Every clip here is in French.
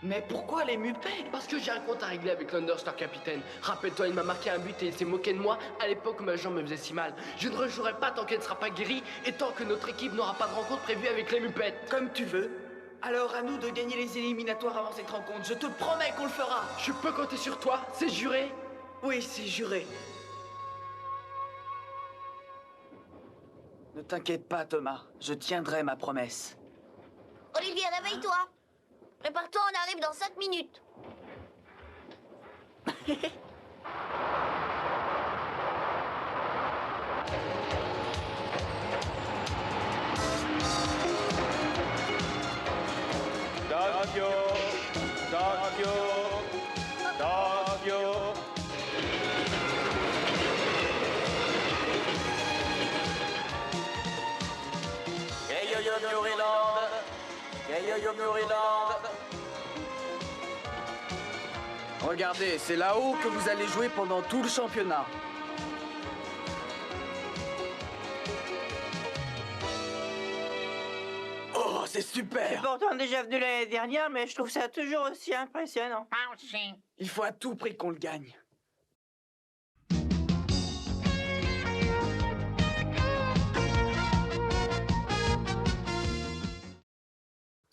Mais pourquoi les mupets? Parce que j'ai un compte à régler avec l'Understar capitaine. Rappelle-toi, il m'a marqué un but et il s'est moqué de moi à l'époque où ma jambe me faisait si mal. Je ne rejouerai pas tant qu'elle ne sera pas guérie et tant que notre équipe n'aura pas de rencontre prévue avec les mupettes. Comme tu veux. Alors à nous de gagner les éliminatoires avant cette rencontre. Je te promets qu'on le fera. Je peux compter sur toi, c'est juré? Oui, c'est juré. Ne t'inquiète pas, Thomas. Je tiendrai ma promesse. Olivier, réveille-toi. Prépare-toi, on arrive dans 5 minutes. Tokyo, Tokyo, Tokyo. Yo-yo Muriland, yo-yo Muriland. Regardez, c'est là-haut que vous allez jouer pendant tout le championnat. Oh, c'est super! Pourtant déjà venu l'année dernière, mais je trouve ça toujours aussi impressionnant. Il faut à tout prix qu'on le gagne.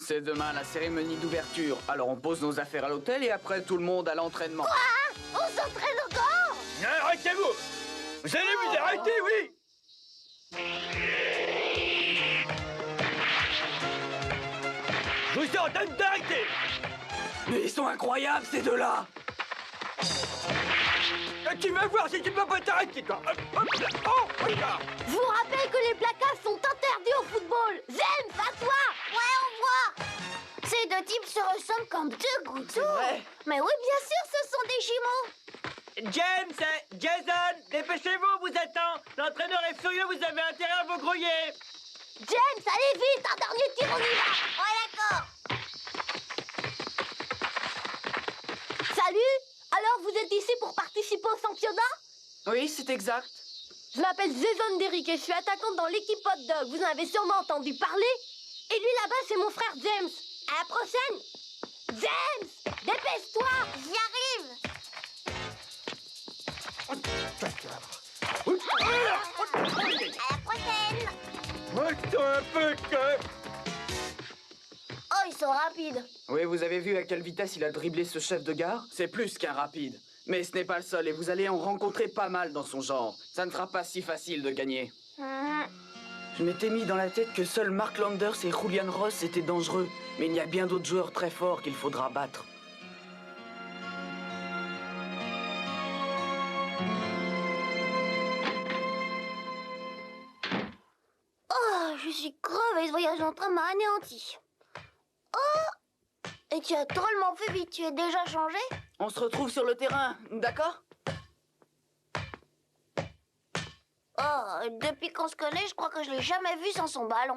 C'est demain la cérémonie d'ouverture. Alors on pose nos affaires à l'hôtel et après tout le monde à l'entraînement. On s'entraîne encore? Non, arrêtez-vous! Vous allez vous arrêter, oui! Je vous ordonne d'arrêter! Mais ils sont incroyables ces deux-là! Tu vas voir si tu peux pas t'arrêter, toi! Oh, regarde! Je vous rappelle que les plaquages sont interdits au football. James, à toi. Ouais, on voit. Ces deux types se ressemblent comme deux gouttes d'eau. vrai. Mais oui, bien sûr, ce sont des jumeaux. James, Jason, dépêchez-vous, vous attend. L'entraîneur est furieux, vous avez intérêt à vous grouiller. James, allez vite, un dernier tir, on y va. Ouais, d'accord. Salut. Alors, vous êtes ici pour participer au championnat? Oui, c'est exact. Je m'appelle Jason Derrick et je suis attaquante dans l'équipe Hot Dog. Vous en avez sûrement entendu parler. Et lui là-bas, c'est mon frère James. À la prochaine. James, dépêche-toi. J'y arrive. À la prochaine. Attends un peu que... Oh, ils sont rapides. Oui, vous avez vu à quelle vitesse il a dribblé ce chef de gare? C'est plus qu'un rapide. Mais ce n'est pas le seul et vous allez en rencontrer pas mal dans son genre. Ça ne sera pas si facile de gagner. Je m'étais mis dans la tête que seuls Mark Landers et Julian Ross étaient dangereux. Mais il y a bien d'autres joueurs très forts qu'il faudra battre. Oh, je suis crevée. Ce voyage en train m'a anéanti. Oh, et tu as drôlement fait vite. Tu es déjà changé? On se retrouve sur le terrain, d'accord? Oh, depuis qu'on se connaît, je crois que je l'ai jamais vu sans son ballon.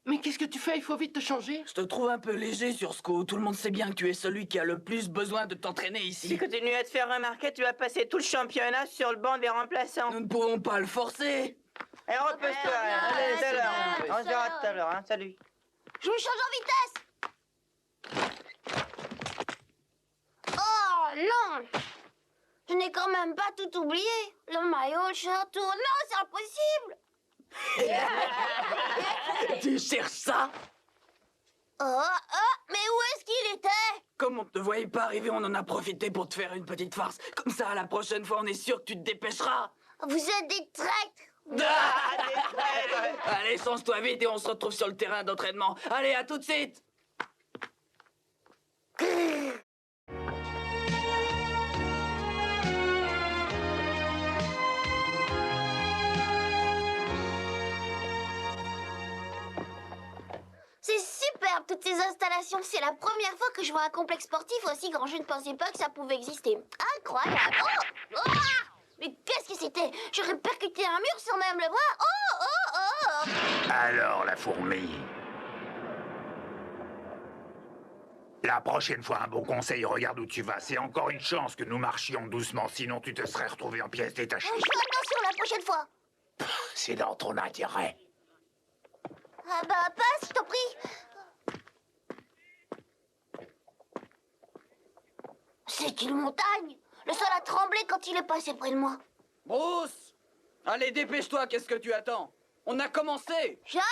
Mais qu'est-ce que tu fais? Il faut vite te changer. Je te trouve un peu léger sur ce coup. Tout le monde sait bien que tu es celui qui a le plus besoin de t'entraîner Si ici. tu continues à te faire remarquer, tu vas passer tout le championnat sur le banc des remplaçants. Nous ne pouvons pas le forcer. Et repose-toi, allez, tout à l'heure. On se verra tout à l'heure, hein. Salut. Je me change en vitesse. Oh non, je n'ai quand même pas tout oublié. Le maillot, le shirt, tout. Non, c'est impossible. Tu cherches ça? Oh, mais où est-ce qu'il était? Comme on ne te voyait pas arriver, on en a profité pour te faire une petite farce. Comme ça, la prochaine fois, on est sûr que tu te dépêcheras. Vous êtes des traîtres. Allez, change-toi vite et on se retrouve sur le terrain d'entraînement. Allez, à tout de suite. C'est superbe, toutes ces installations. C'est la première fois que je vois un complexe sportif aussi grand. Je ne pensais pas que ça pouvait exister. Incroyable. Oh, oh. Mais qu'est-ce que c'était? J'aurais percuté un mur sans même le voir. Oh, oh, oh. Alors, la fourmi. La prochaine fois, un bon conseil, regarde où tu vas. C'est encore une chance que nous marchions doucement, sinon tu te serais retrouvé en pièces détachées. Je fais attention la prochaine fois. C'est dans ton intérêt. Ah bah passe, je t'en prie. C'est une montagne. Le sol a tremblé quand il est passé près de moi. Bruce! Allez, dépêche-toi, qu'est-ce que tu attends? On a commencé! J'arrive!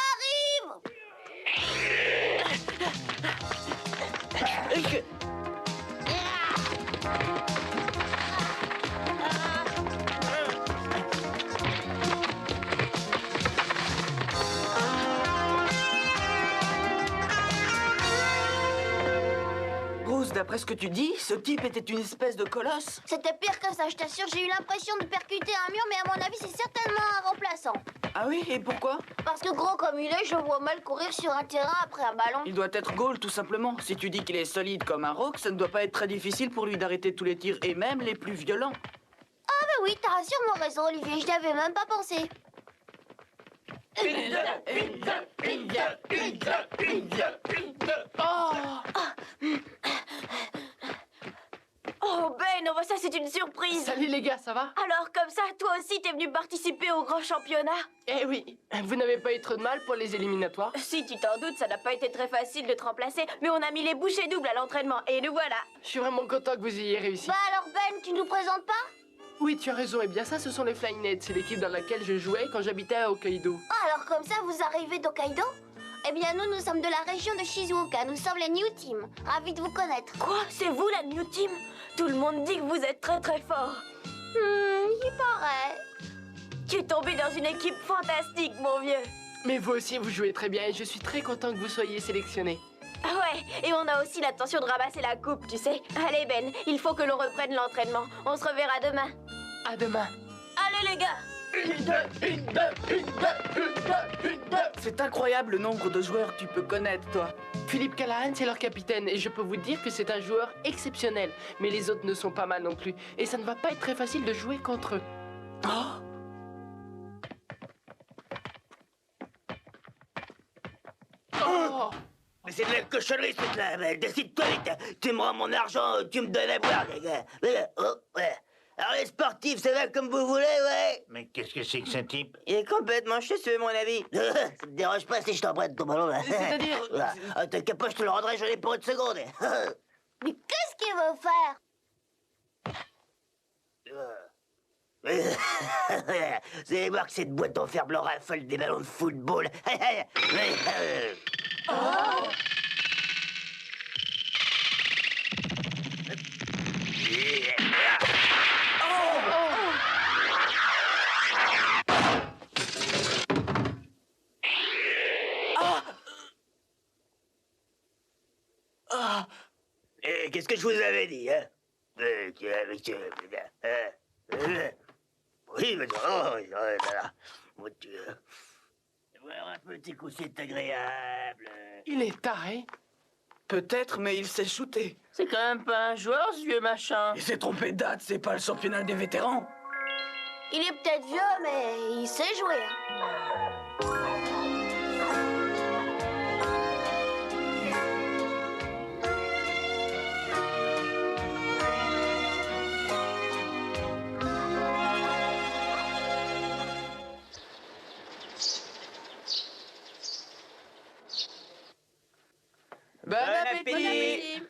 Bruce, d'après ce que tu dis, ce type était une espèce de colosse. C'était pire que ça, je t'assure. J'ai eu l'impression de percuter un mur, mais à mon avis, c'est certainement un remplaçant. Ah oui, et pourquoi? Parce que gros comme il est, je le vois mal courir sur un terrain après un ballon. Il doit être goal, tout simplement. Si tu dis qu'il est solide comme un roc, ça ne doit pas être très difficile pour lui d'arrêter tous les tirs, et même les plus violents. Ah bah oui, t'as sûrement raison, Olivier, je n'y avais même pas pensé. Oh Ben, ça c'est une surprise. Salut les gars, ça va? Alors comme ça, toi aussi t'es venu participer au grand championnat? Eh oui, vous n'avez pas eu trop de mal pour les éliminatoires? Si tu t'en doutes, ça n'a pas été très facile de te remplacer, mais on a mis les bouchées doubles à l'entraînement et nous voilà. Je suis vraiment content que vous ayez réussi. Bah alors Ben, tu nous présentes pas? Oui, tu as raison, et bien ça, ce sont les Flying Nets. C'est l'équipe dans laquelle je jouais quand j'habitais à Hokkaido. Ah, alors comme ça, vous arrivez d'Hokkaido? Eh bien, nous sommes de la région de Shizuoka. Nous sommes les New Team. Ravis de vous connaître. Quoi? C'est vous la New Team? Tout le monde dit que vous êtes très très fort. Il paraît. Tu es tombé dans une équipe fantastique, mon vieux. Mais vous aussi, vous jouez très bien et je suis très content que vous soyez sélectionné. Ah ouais, et on a aussi l'intention de ramasser la coupe, tu sais. Allez Ben, il faut que l'on reprenne l'entraînement. On se reverra demain. À demain. Allez les gars! C'est incroyable le nombre de joueurs que tu peux connaître, toi. Philippe Callahan, c'est leur capitaine et je peux vous dire que c'est un joueur exceptionnel. Mais les autres ne sont pas mal non plus. Et ça ne va pas être très facile de jouer contre eux. Oh! Oh! Mais c'est de la cochonnerie, ce truc-là. Décide-toi vite. Tu me rends mon argent, tu me donnes à boire, les gars. Oh, ouais. Alors, les sportifs, ça va comme vous voulez, ouais? Mais qu'est-ce que c'est que ce type? Il est complètement chasseux, mon avis. Ça te dérange pas si je t'emprunte ton ballon, là? C'est-à-dire- Voilà. Ah, t'inquiète pas, je te le rendrai, j'en ai pour une seconde. Mais qu'est-ce qu'il veut faire? Vous allez voir que cette boîte en fer blanc raffole des ballons de football. Qu'est-ce que je vous avais dit, hein? Oui, mais voilà. Voir un petit coup, c'est agréable. Il est taré. Peut-être, mais il s'est shooté. C'est quand même pas un joueur, ce vieux machin. Il s'est trompé de date, c'est pas le championnat des vétérans. Il est peut-être vieux, mais il sait jouer. Bon appétit.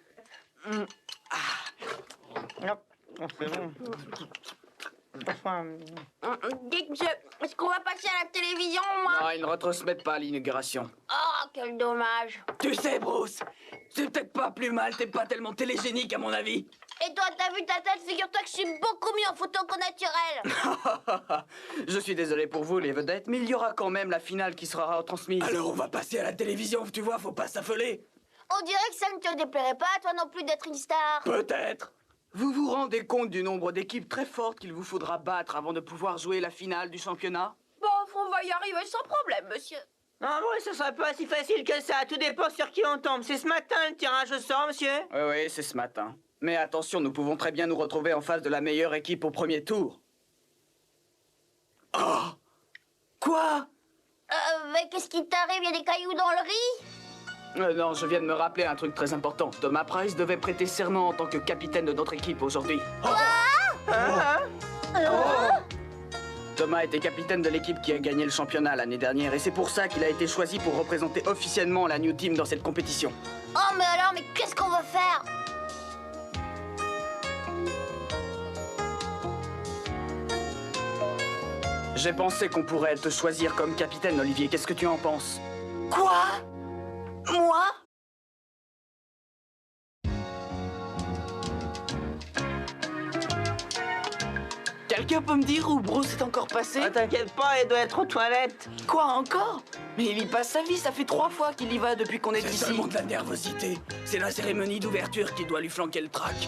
Dites, monsieur, est-ce qu'on va passer à la télévision, moi? Non, ils ne retransmettent pas l'inauguration. Oh, quel dommage. Tu sais, Bruce, c'est peut-être pas plus mal, t'es pas tellement télégénique à mon avis. Et toi, t'as vu ta tête? Figure-toi que je suis beaucoup mieux en photo qu'au naturel. Je suis désolé pour vous, les vedettes, mais il y aura quand même la finale qui sera retransmise. Alors on va passer à la télévision, tu vois, faut pas s'affoler. On dirait que ça ne te déplairait pas, toi non plus, d'être une star. Peut-être. Vous vous rendez compte du nombre d'équipes très fortes qu'il vous faudra battre avant de pouvoir jouer la finale du championnat? Bon, on va y arriver sans problème, monsieur. Non, bon, ce sera pas si facile que ça. Tout dépend sur qui on tombe. C'est ce matin le tirage au sort, monsieur? Oui, c'est ce matin. Mais attention, nous pouvons très bien nous retrouver en face de la meilleure équipe au premier tour. Oh! Quoi? Mais qu'est-ce qui t'arrive? Y a des cailloux dans le riz? Non, je viens de me rappeler un truc très important. Thomas Price devait prêter serment en tant que capitaine de notre équipe aujourd'hui. Thomas était capitaine de l'équipe qui a gagné le championnat l'année dernière et c'est pour ça qu'il a été choisi pour représenter officiellement la New Team dans cette compétition. Oh, mais alors, mais qu'est-ce qu'on va faire? J'ai pensé qu'on pourrait te choisir comme capitaine, Olivier. Qu'est-ce que tu en penses? Quoi? Moi? Quelqu'un peut me dire où Bruce est encore passé? Ah, t'inquiète pas, il doit être aux toilettes. Quoi encore? Mais il y passe sa vie, ça fait 3 fois qu'il y va depuis qu'on est ici. C'est seulement de la nervosité. C'est la cérémonie d'ouverture qui doit lui flanquer le trac.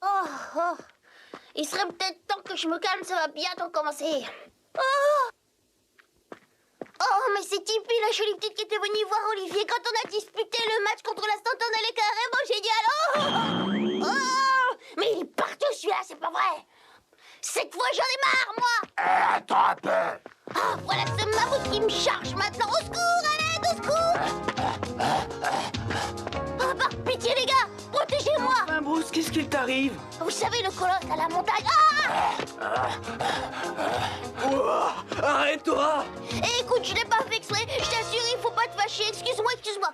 Oh, oh. Il serait peut-être temps que je me calme, ça va bientôt commencer. Oh! Oh, mais c'est Tippy, la jolie petite qui était venue voir Olivier quand on a disputé le match contre la Stanton. Elle est carrément géniale. Oh! Oh! Mais il est partout celui-là, c'est pas vrai. Cette fois, j'en ai marre, moi. Attends un peu. Oh, voilà ce mammouth qui me charge maintenant. Au secours, à l'aide, au secours. Oh, par pitié, les gars, protégez-moi. Enfin, Bruce, qu'est-ce qu'il t'arrive? Vous savez, le colosse à la montagne. Ah! Oh, arrête-toi! Eh, écoute, je l'ai pas fait exprès. Je t'assure, il faut pas te fâcher. Excuse-moi, excuse-moi.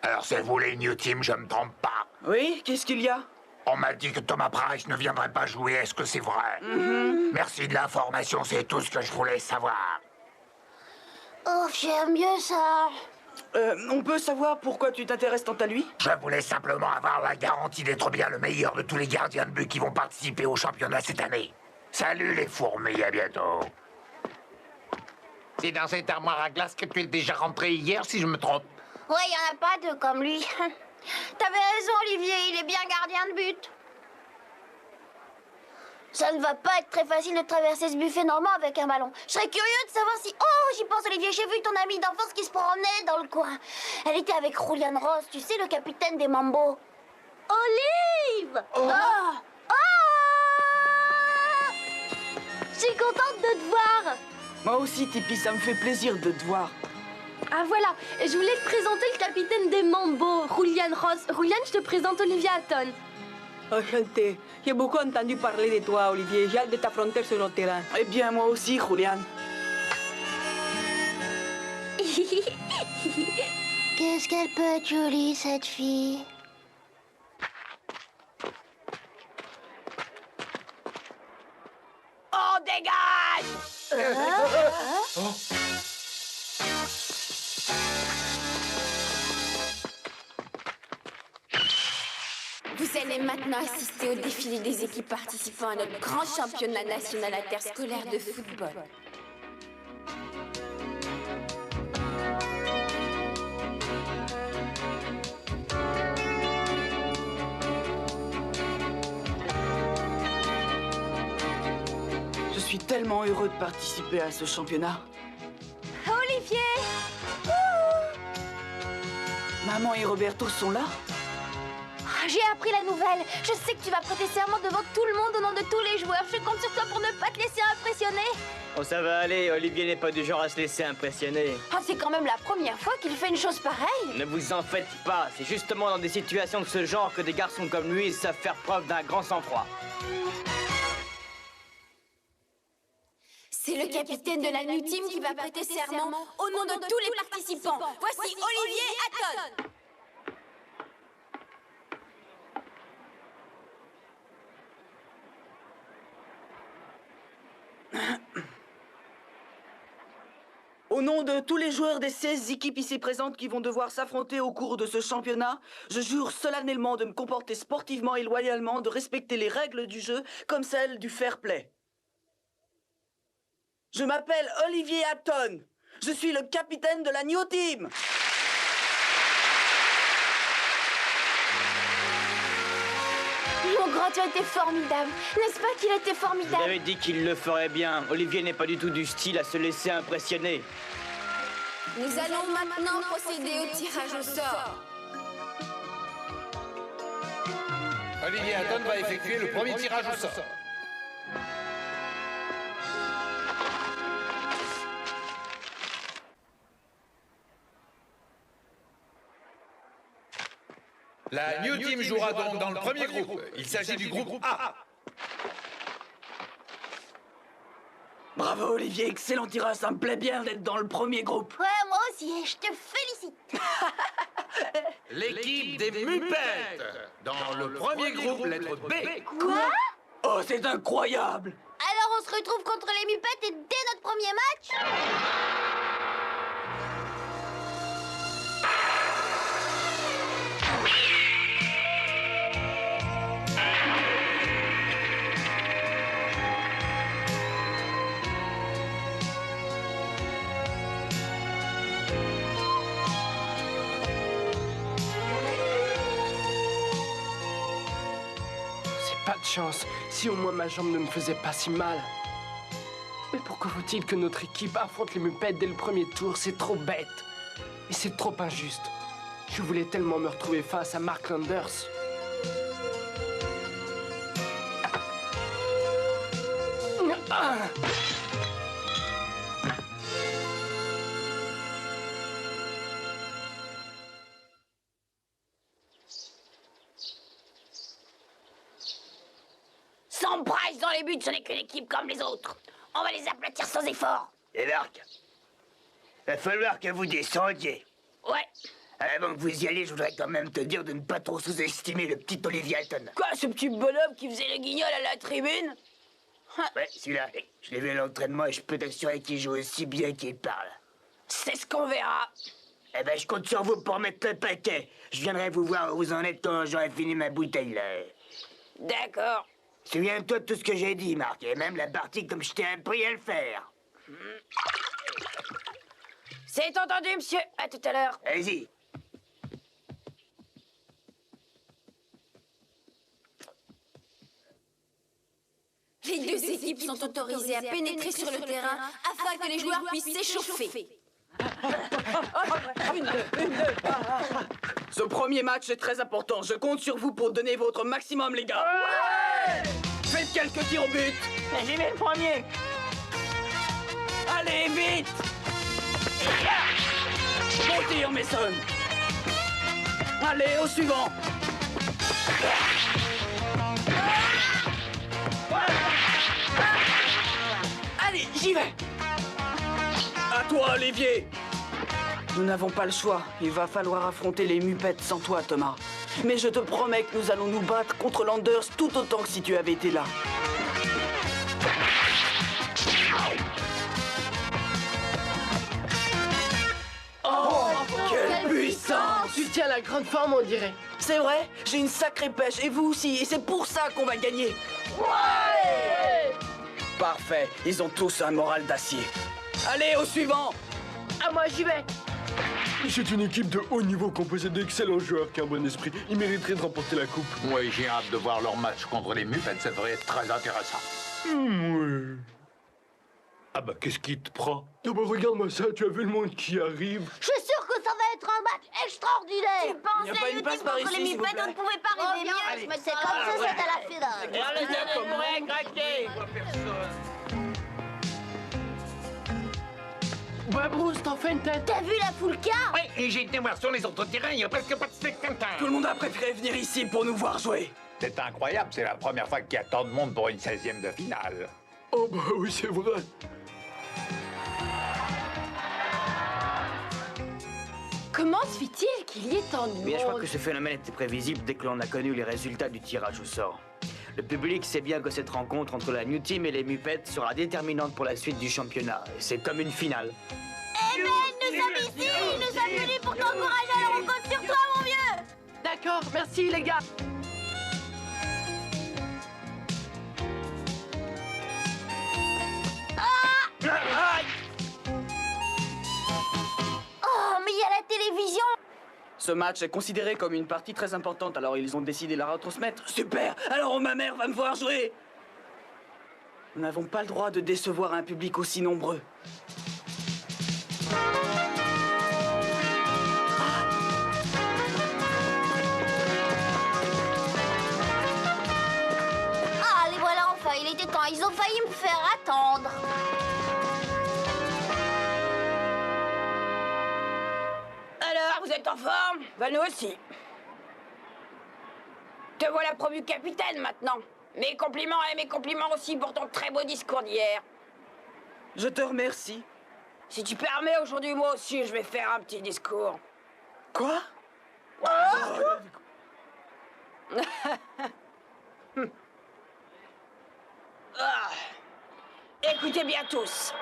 Alors c'est vous les New Team, je me trompe pas. Oui, qu'est-ce qu'il y a? On m'a dit que Thomas Price ne viendrait pas jouer, est-ce que c'est vrai? Merci de l'information, c'est tout ce que je voulais savoir. Oh, j'aime mieux ça. On peut savoir pourquoi tu t'intéresses tant à lui? Je voulais simplement avoir la garantie d'être bien le meilleur de tous les gardiens de but qui vont participer au championnat cette année. Salut les fourmis, à bientôt. C'est dans cette armoire à glace que tu es déjà rentré hier, si je me trompe. Ouais, y en a pas deux comme lui. T'avais raison, Olivier, il est bien gardien de but. Ça ne va pas être très facile de traverser ce buffet normand avec un ballon. Je serais curieux de savoir si... Oh, j'y pense, Olivier, j'ai vu ton amie d'enfance qui se promenait dans le coin. Elle était avec Julian Ross, tu sais, le capitaine des Mambo. Olive! Oh! Oh! Je suis contente de te voir. Moi aussi, Tippy, ça me fait plaisir de te voir. Ah voilà, je voulais te présenter le capitaine des Mambo, Julian Ross. Julian, je te présente Olivia Hatton. Enchanté. J'ai beaucoup entendu parler de toi, Olivier. J'ai hâte de t'affronter sur le terrain. Eh bien, moi aussi, Julian. Qu'est-ce qu'elle peut être jolie, cette fille. Oh, dégage! Vous allez maintenant assister au défilé des équipes participant à notre grand championnat national interscolaire de football. Je suis tellement heureux de participer à ce championnat. Olivier! Maman et Roberto sont là? J'ai appris la nouvelle. Je sais que tu vas prêter serment devant tout le monde au nom de tous les joueurs. Je compte sur toi pour ne pas te laisser impressionner. Oh, ça va aller. Olivier n'est pas du genre à se laisser impressionner. Ah, c'est quand même la première fois qu'il fait une chose pareille. Ne vous en faites pas. C'est justement dans des situations de ce genre que des garçons comme lui savent faire preuve d'un grand sang-froid. C'est le capitaine de la New Team qui va prêter serment au nom de tous les participants. Voici Olivier Hatton. Au nom de tous les joueurs des 16 équipes ici présentes qui vont devoir s'affronter au cours de ce championnat, je jure solennellement de me comporter sportivement et loyalement, de respecter les règles du jeu comme celles du fair play. Je m'appelle Olivier Hatton. Je suis le capitaine de la New Team. Mon grand, tu as été formidable. N'est-ce pas qu'il a été Vous formidable? avez dit qu'il le ferait bien. Olivier n'est pas du tout du style à se laisser impressionner. Nous allons maintenant procéder au tirage au sort. Olivier Hatton va effectuer le premier tirage au sort. La New Team jouera donc dans le premier groupe. Il s'agit du groupe A. Bravo Olivier, excellent tirage, ça me plaît bien d'être dans le premier groupe. Ouais, moi aussi, je te félicite. L'équipe des Mupettes. Dans le premier groupe, lettre B. Quoi? Oh, c'est incroyable! Alors on se retrouve contre les Mupettes et dès notre premier match? Pas de chance, si au moins ma jambe ne me faisait pas si mal. Mais pourquoi faut-il que notre équipe affronte les Mupettes dès le premier tour? C'est trop bête. Et c'est trop injuste. Je voulais tellement me retrouver face à Mark Landers. Ah. Sans Bryce dans les buts, ce n'est qu'une équipe comme les autres. On va les aplatir sans effort. Et Marc, va falloir que vous descendiez. Ouais. Avant que vous y alliez, je voudrais quand même te dire de ne pas trop sous-estimer le petit Olivier Hatton. Quoi, ce petit bonhomme qui faisait le guignol à la tribune? Ouais, celui-là. Je l'ai vu à l'entraînement et je peux t'assurer qu'il joue aussi bien qu'il parle. C'est ce qu'on verra. Eh ben, je compte sur vous pour mettre le paquet. Je viendrai vous voir où vous en êtes quand j'aurai fini ma bouteille, là. D'accord. Souviens-toi de tout ce que j'ai dit, Marc, et même la partie comme je t'ai appris à le faire. C'est entendu, monsieur. À tout à l'heure. Allez-y. Les deux équipes sont autorisées à pénétrer sur le terrain afin que les joueurs puissent s'échauffer. Ce premier match est très important. Je compte sur vous pour donner votre maximum, les gars. Faites quelques tirs au but. J'y vais le premier. Allez, vite. Bon tir, Mason. Allez, au suivant. Allez, j'y vais. À toi, Olivier. Nous n'avons pas le choix. Il va falloir affronter les Mupettes sans toi, Thomas. Mais je te promets que nous allons nous battre contre Landers tout autant que si tu avais été là. Oh, quelle puissance! Tu tiens la grande forme, on dirait. C'est vrai, j'ai une sacrée pêche, et vous aussi, et c'est pour ça qu'on va gagner. Ouais! Parfait, ils ont tous un moral d'acier. Allez, au suivant. Ah, moi, j'y vais. C'est une équipe de haut niveau composée d'excellents joueurs qui ont un bon esprit. Ils mériteraient de remporter la coupe. Oui, j'ai hâte de voir leur match contre les Mupettes, ça devrait être très intéressant. Ouais. Ah bah, qu'est-ce qui te prend? Ah bah, regarde-moi ça, tu as vu le monde qui arrive? Je suis sûre que ça va être un match extraordinaire. Tu penses Y a pas une passe par ici, s'il vous plaît? on ne pouvait pas rêver mieux. Mais c'est comme ça, c'est à la finale. Alors les autres pourraient craquer. Ouais, Bruce, t'en fais une tête. T'as vu la Foulka? Oui, et j'ai été voir sur les autres terrains, il n'y a presque pas de spectateurs. Tout le monde a préféré venir ici pour nous voir jouer. C'est incroyable, c'est la première fois qu'il y a tant de monde pour une 16e de finale. Oh bah oui, c'est vrai. Comment se fait-il qu'il y ait tant de monde? Mais je crois que ce phénomène était prévisible dès que l'on a connu les résultats du tirage au sort. Le public sait bien que cette rencontre entre la New Team et les Mupettes sera déterminante pour la suite du championnat. C'est comme une finale. Eh ben, nous sommes ici. Nous sommes venus pour t'encourager. Alors on compte sur toi, mon vieux. D'accord, merci, les gars. Oh, mais il y a la télévision. Ce match est considéré comme une partie très importante, alors ils ont décidé de la retransmettre. Super! Alors ma mère va me voir jouer. Nous n'avons pas le droit de décevoir un public aussi nombreux. Ah, les voilà enfin. Il était temps. Ils ont failli me faire attendre. Alors, vous êtes en forme? Bah, nous aussi. Te voilà promu capitaine maintenant. Mes compliments et mes compliments aussi pour ton très beau discours d'hier. Je te remercie. Si tu permets, aujourd'hui, moi aussi, je vais faire un petit discours. Quoi? Écoutez bien tous.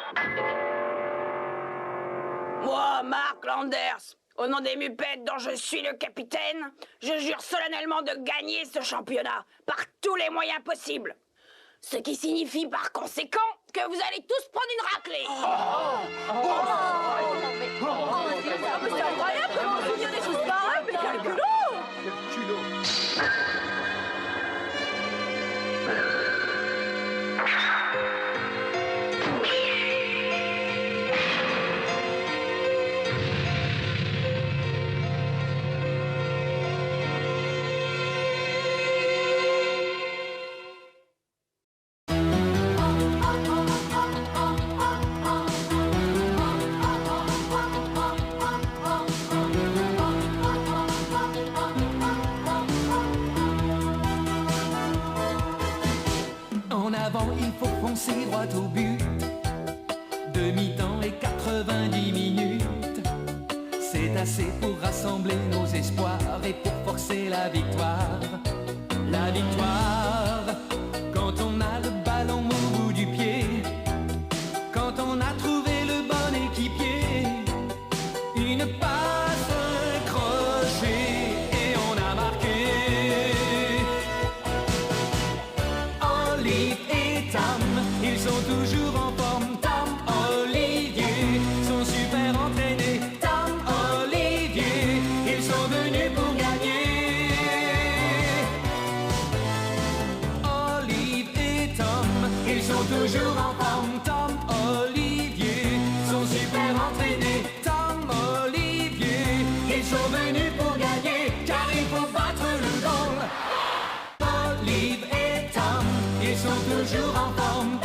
Moi, Mark Landers, au nom des Muppets dont je suis le capitaine, je jure solennellement de gagner ce championnat par tous les moyens possibles. Ce qui signifie par conséquent que vous allez tous prendre une raclée. C'est incroyable comment on se souvient des choses pareilles, mais quel culot! En avant, il faut foncer droit au but. Demi-temps et 90 minutes. C'est assez pour rassembler nos espoirs et pour forcer la victoire. La victoire, quand on a le ballon au bout du pied. Quand on a trouvé le bon équipier. Une passe, un crochet et on a marqué. Olive et Tam, ils sont toujours en forme. Tam, Olivier, sont super entraînés. Tam, Olivier, ils sont venus pour gagner. Olive et Tom, ils sont toujours en forme. Tom, Olivier, sont super entraînés. Tom, Olivier, ils sont venus pour gagner. Car il faut battre le goal. Olive et Tom, ils sont toujours en forme.